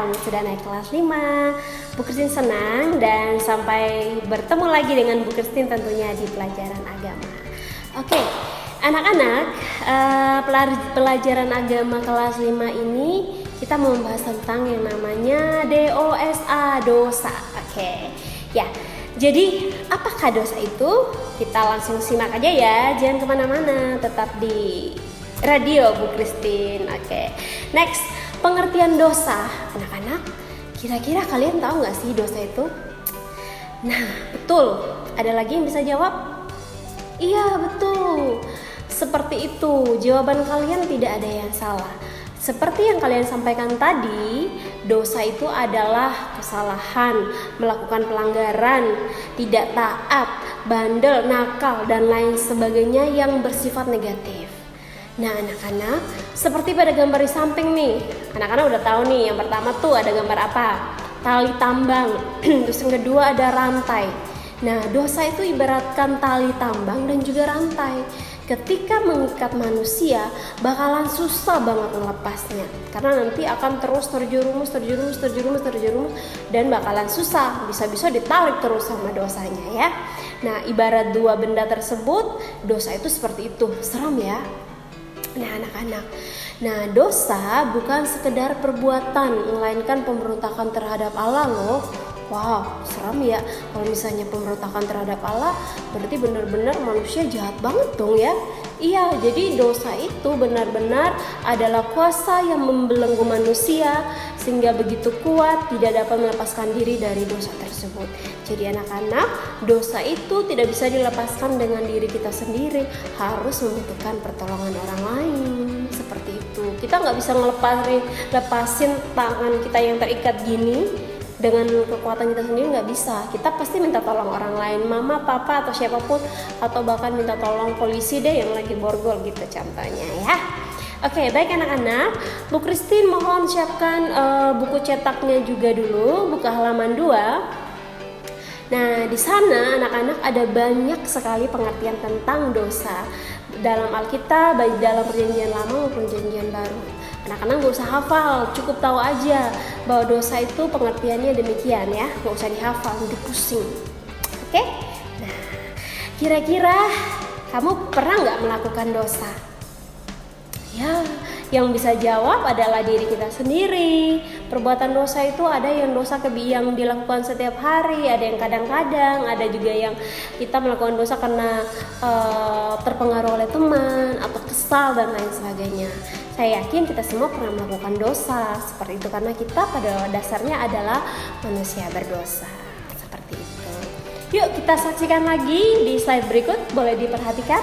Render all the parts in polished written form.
kamu sudah naik kelas 5. Bu Christine senang dan sampai bertemu lagi dengan Bu Christine tentunya di pelajaran agama. Oke, anak-anak, pelajaran agama kelas 5 ini kita mau membahas tentang yang namanya DOSA, dosa. Oke, ya. Jadi apakah dosa itu? Kita langsung simak aja ya, jangan kemana-mana, tetap di radio Bu Christine. Oke. Next, pengertian dosa. Anak-anak, kira-kira kalian tahu nggak sih dosa itu? Nah, betul. Ada lagi yang bisa jawab? Iya, betul. Seperti itu. Jawaban kalian tidak ada yang salah. Seperti yang kalian sampaikan tadi, dosa itu adalah kesalahan, melakukan pelanggaran, tidak taat, bandel, nakal, dan lain sebagainya yang bersifat negatif. Nah anak-anak, seperti pada gambar di samping nih, anak-anak udah tahu nih, yang pertama tuh ada gambar apa? Tali tambang, terus yang kedua ada rantai. Nah dosa itu ibaratkan tali tambang dan juga rantai. Ketika mengikat manusia, bakalan susah banget melepasnya, karena nanti akan terus terjerumus dan bakalan susah, bisa-bisa ditarik terus sama dosanya ya. Nah ibarat dua benda tersebut, dosa itu seperti itu, seram ya. Nah anak-anak, nah dosa bukan sekedar perbuatan, melainkan pemberontakan terhadap Allah loh. Wow, seram ya. Kalau misalnya pemberontakan terhadap Allah, berarti benar-benar manusia jahat banget dong ya. Iya, jadi dosa itu benar-benar adalah kuasa yang membelenggu manusia sehingga begitu kuat tidak dapat melepaskan diri dari dosa tersebut. Jadi anak-anak, dosa itu tidak bisa dilepaskan dengan diri kita sendiri, harus membutuhkan pertolongan orang lain. Seperti itu. Kita nggak bisa lepasin tangan kita yang terikat gini dengan kekuatan kita sendiri, nggak bisa. Kita pasti minta tolong orang lain, mama, papa, atau siapapun, atau bahkan minta tolong polisi deh yang lagi borgol gitu contohnya ya. Oke, baik anak-anak, Bu Christine mohon siapkan buku cetaknya juga dulu, buka halaman 2. Nah, di sana anak-anak ada banyak sekali pengertian tentang dosa dalam Alkitab, baik dalam Perjanjian Lama maupun Perjanjian Baru. Anak-anak gak usah hafal, cukup tahu aja bahwa dosa itu pengertiannya demikian ya, gak usah dihafal, nanti pusing. Oke? Nah, kira-kira kamu pernah gak melakukan dosa? Ya, yang bisa jawab adalah diri kita sendiri. Perbuatan dosa itu ada yang dosa yang dilakukan setiap hari, ada yang kadang-kadang, ada juga yang kita melakukan dosa karena terpengaruh oleh teman atau kesal dan lain sebagainya. Saya yakin kita semua pernah melakukan dosa seperti itu karena kita pada dasarnya adalah manusia berdosa. Seperti itu. Yuk kita saksikan lagi di slide berikut, boleh diperhatikan?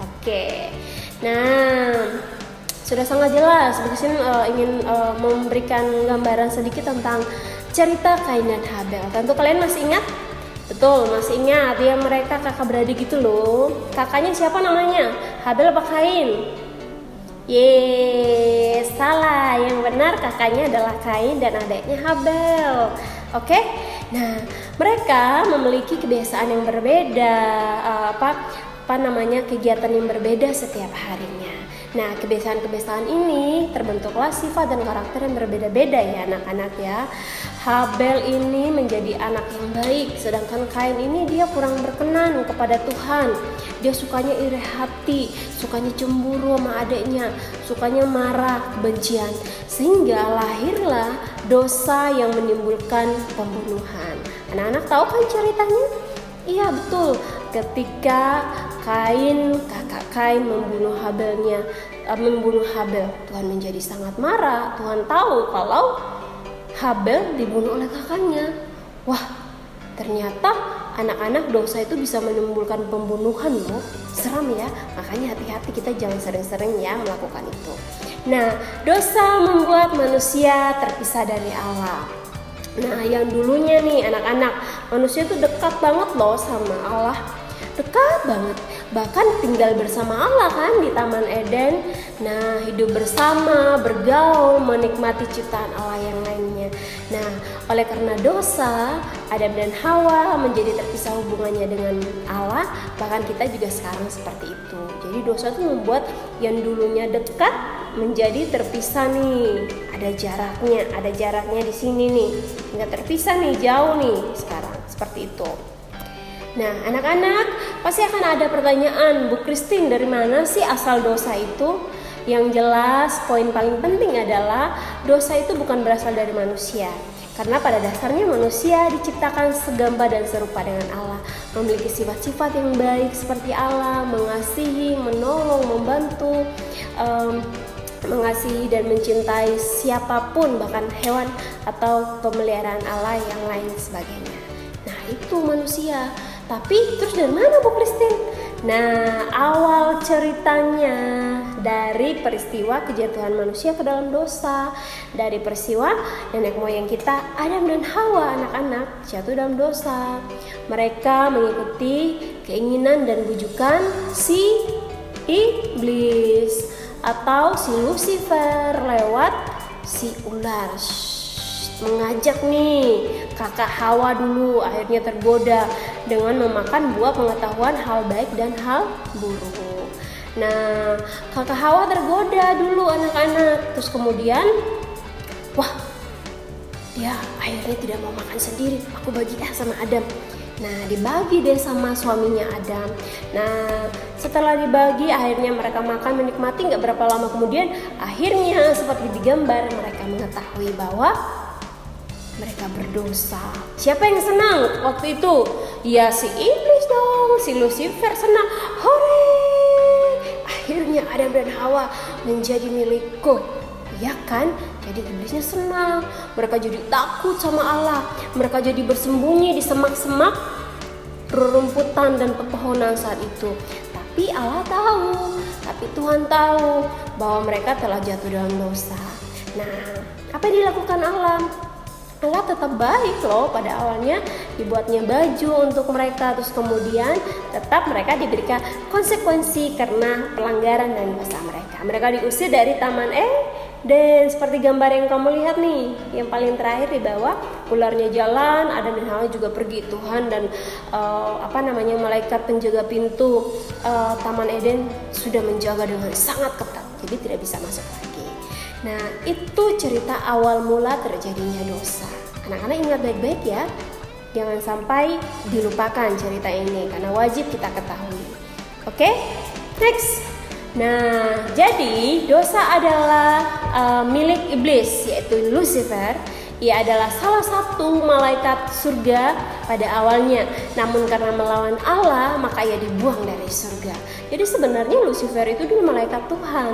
Oke. Nah, sudah sangat jelas. Bu Christine ingin memberikan gambaran sedikit tentang cerita Kain dan Habel. Tentu kalian masih ingat? Betul, masih ingat ya, mereka kakak beradik gitu loh. Kakaknya siapa namanya? Habel apa Kain? Salah. Yang benar kakaknya adalah Kain dan adiknya Habel. Oke? Nah, mereka memiliki kebiasaan yang berbeda, kegiatan yang berbeda setiap harinya. Nah, kebiasaan-kebiasaan ini terbentuklah sifat dan karakter yang berbeda-beda ya anak-anak ya. Habel ini menjadi anak yang baik, sedangkan Kain ini dia kurang berkenan kepada Tuhan. Dia sukanya iri hati, sukanya cemburu sama adiknya, sukanya marah, kebencian. Sehingga lahirlah dosa yang menimbulkan pembunuhan. Anak-anak tahu kan ceritanya? Iya betul, ketika kakak Kain membunuh Habel, Tuhan menjadi sangat marah. Tuhan tahu kalau Habel dibunuh oleh kakaknya. Wah, ternyata anak-anak dosa itu bisa menimbulkan pembunuhan loh. Seram ya, makanya hati-hati, kita jangan sering-sering ya melakukan itu. Nah, dosa membuat manusia terpisah dari Allah. Nah, yang dulunya nih anak-anak, manusia itu dekat banget loh sama Allah. dekat banget, bahkan tinggal bersama Allah kan di Taman Eden. Nah, hidup bersama, bergaul, menikmati ciptaan Allah yang lainnya. Nah, oleh karena dosa, Adam dan Hawa menjadi terpisah hubungannya dengan Allah. Bahkan kita juga sekarang seperti itu. Jadi dosa itu membuat yang dulunya dekat menjadi terpisah nih. Ada jaraknya di sini nih. Nggak terpisah nih, jauh nih sekarang. Seperti itu. Nah, anak-anak pasti akan ada pertanyaan, Bu Christine, dari mana sih asal dosa itu? Yang jelas, poin paling penting adalah dosa itu bukan berasal dari manusia. Karena pada dasarnya manusia diciptakan segambar dan serupa dengan Allah, memiliki sifat-sifat yang baik seperti Allah, mengasihi, menolong, membantu, mengasihi dan mencintai siapapun, bahkan hewan atau pemeliharaan Allah yang lain sebagainya. Nah, itu manusia. Tapi terus dari mana Bu Christine? Nah, awal ceritanya dari peristiwa kejatuhan manusia ke dalam dosa. Dari peristiwa nenek moyang kita Adam dan Hawa, anak-anak, jatuh dalam dosa. Mereka mengikuti keinginan dan bujukan si iblis atau si Lucifer lewat si ular. Mengajak nih kakak Hawa dulu, akhirnya tergoda dengan memakan buah pengetahuan hal baik dan hal buruk. Nah, kakak Hawa tergoda dulu anak-anak, terus kemudian dia akhirnya tidak mau makan sendiri, aku bagi sama Adam. Nah, dibagi deh sama suaminya Adam. Nah, setelah dibagi akhirnya mereka makan, menikmati. Gak berapa lama kemudian akhirnya seperti digambar, mereka mengetahui bahwa mereka berdosa. Siapa yang senang waktu itu? Ya si iblis dong, si Lucifer senang. Hore! Akhirnya Adam dan Hawa menjadi milikku. Ya kan? Jadi iblisnya senang. Mereka jadi takut sama Allah. Mereka jadi bersembunyi di semak-semak, rerumputan dan pepohonan saat itu. Tapi Allah tahu, tapi Tuhan tahu bahwa mereka telah jatuh dalam dosa. Nah, apa yang dilakukan Allah? Allah tetap baik loh, pada awalnya dibuatnya baju untuk mereka, terus kemudian tetap mereka diberikan konsekuensi karena pelanggaran dan dosa mereka. Mereka diusir dari Taman Eden seperti gambar yang kamu lihat nih, yang paling terakhir di bawah, ularnya jalan, Adam dan Hawa juga pergi. Tuhan dan malaikat penjaga pintu Taman Eden sudah menjaga dengan sangat ketat, jadi tidak bisa masuk lagi. Nah, itu cerita awal mula terjadinya dosa. Anak-anak ingat baik-baik ya, jangan sampai dilupakan cerita ini karena wajib kita ketahui. Oke, next. Nah, jadi dosa adalah milik iblis, yaitu Lucifer. Ia adalah salah satu malaikat surga pada awalnya. Namun karena melawan Allah, maka ia dibuang dari surga. Jadi sebenarnya Lucifer itu dulu malaikat Tuhan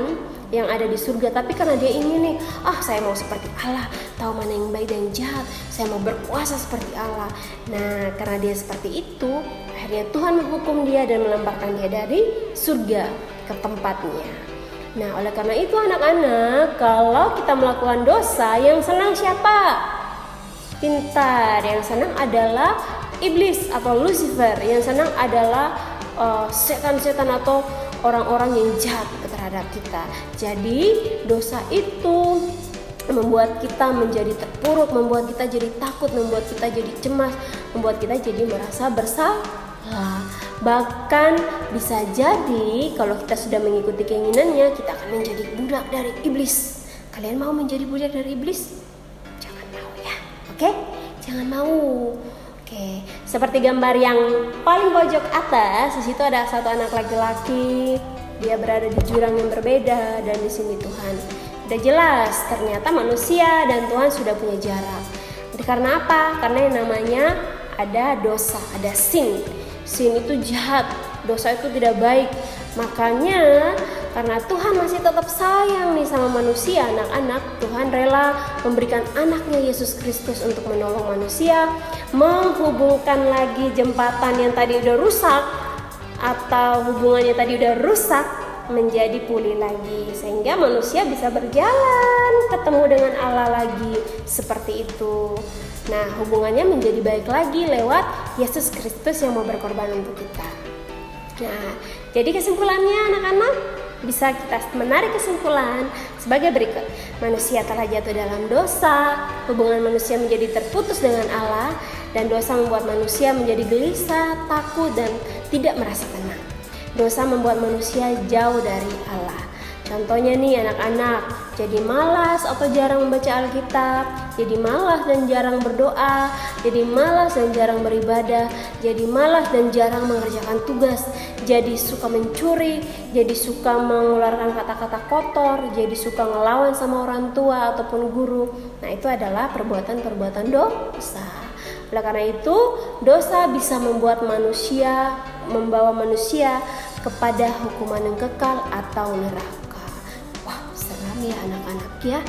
yang ada di surga, tapi karena dia ingin nih, saya mau seperti Allah, tahu mana yang baik dan jahat, saya mau berkuasa seperti Allah. Nah, karena dia seperti itu, akhirnya Tuhan menghukum dia dan melemparkan dia dari surga ke tempatnya. Nah, oleh karena itu anak-anak, kalau kita melakukan dosa, yang senang siapa? Pintar, yang senang adalah iblis atau Lucifer, yang senang adalah setan-setan atau orang-orang yang jahat terhadap kita. Jadi dosa itu membuat kita menjadi terpuruk, membuat kita jadi takut, membuat kita jadi cemas, membuat kita jadi merasa bersalah. Bahkan bisa jadi kalau kita sudah mengikuti keinginannya, kita akan menjadi budak dari iblis. Kalian mau menjadi budak dari iblis? Jangan mau ya, oke? Jangan mau. Oke, seperti gambar yang paling pojok atas, di situ ada satu anak laki-laki. Dia berada di jurang yang berbeda, dan di sini Tuhan. Udah jelas, ternyata manusia dan Tuhan sudah punya jarak. Jadi karena apa? Karena yang namanya ada dosa, ada sin. Sin itu jahat, dosa itu tidak baik. Makanya karena Tuhan masih tetap sayang nih sama manusia, anak-anak, Tuhan rela memberikan anaknya Yesus Kristus untuk menolong manusia, menghubungkan lagi jembatan yang tadi udah rusak, atau hubungannya tadi udah rusak menjadi pulih lagi, sehingga manusia bisa berjalan ketemu dengan Allah lagi seperti itu. Nah, hubungannya menjadi baik lagi lewat Yesus Kristus yang mau berkorban untuk kita. Nah, jadi kesimpulannya anak-anak, bisa kita menarik kesimpulan sebagai berikut. Manusia telah jatuh dalam dosa, hubungan manusia menjadi terputus dengan Allah, dan dosa membuat manusia menjadi gelisah, takut, dan tidak merasa tenang. Dosa membuat manusia jauh dari Allah. Contohnya nih anak-anak, jadi malas atau jarang membaca Alkitab, jadi malas dan jarang berdoa, jadi malas dan jarang beribadah, jadi malas dan jarang mengerjakan tugas, jadi suka mencuri, jadi suka mengeluarkan kata-kata kotor, jadi suka ngelawan sama orang tua ataupun guru. Nah, itu adalah perbuatan-perbuatan dosa. Oleh karena itu, dosa bisa membuat manusia, membawa manusia kepada hukuman yang kekal atau neraka. Ya anak-anak ya,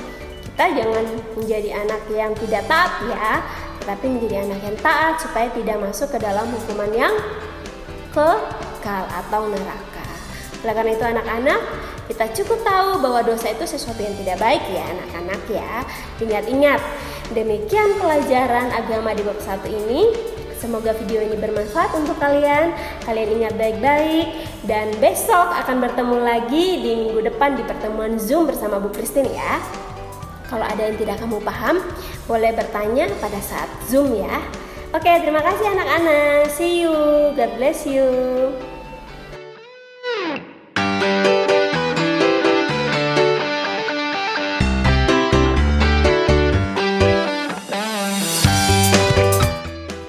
kita jangan menjadi anak yang tidak taat ya, tetapi menjadi anak yang taat supaya tidak masuk ke dalam hukuman yang kekal atau neraka. Oleh karena itu anak-anak, kita cukup tahu bahwa dosa itu sesuatu yang tidak baik ya anak-anak ya. Ingat-ingat, demikian pelajaran agama di bab 1 ini. Semoga video ini bermanfaat untuk kalian. Kalian ingat baik-baik. Dan besok akan bertemu lagi di minggu depan di pertemuan Zoom bersama Bu Christine ya. Kalau ada yang tidak kamu paham, boleh bertanya pada saat Zoom ya. Oke, terima kasih anak-anak. See you. God bless you.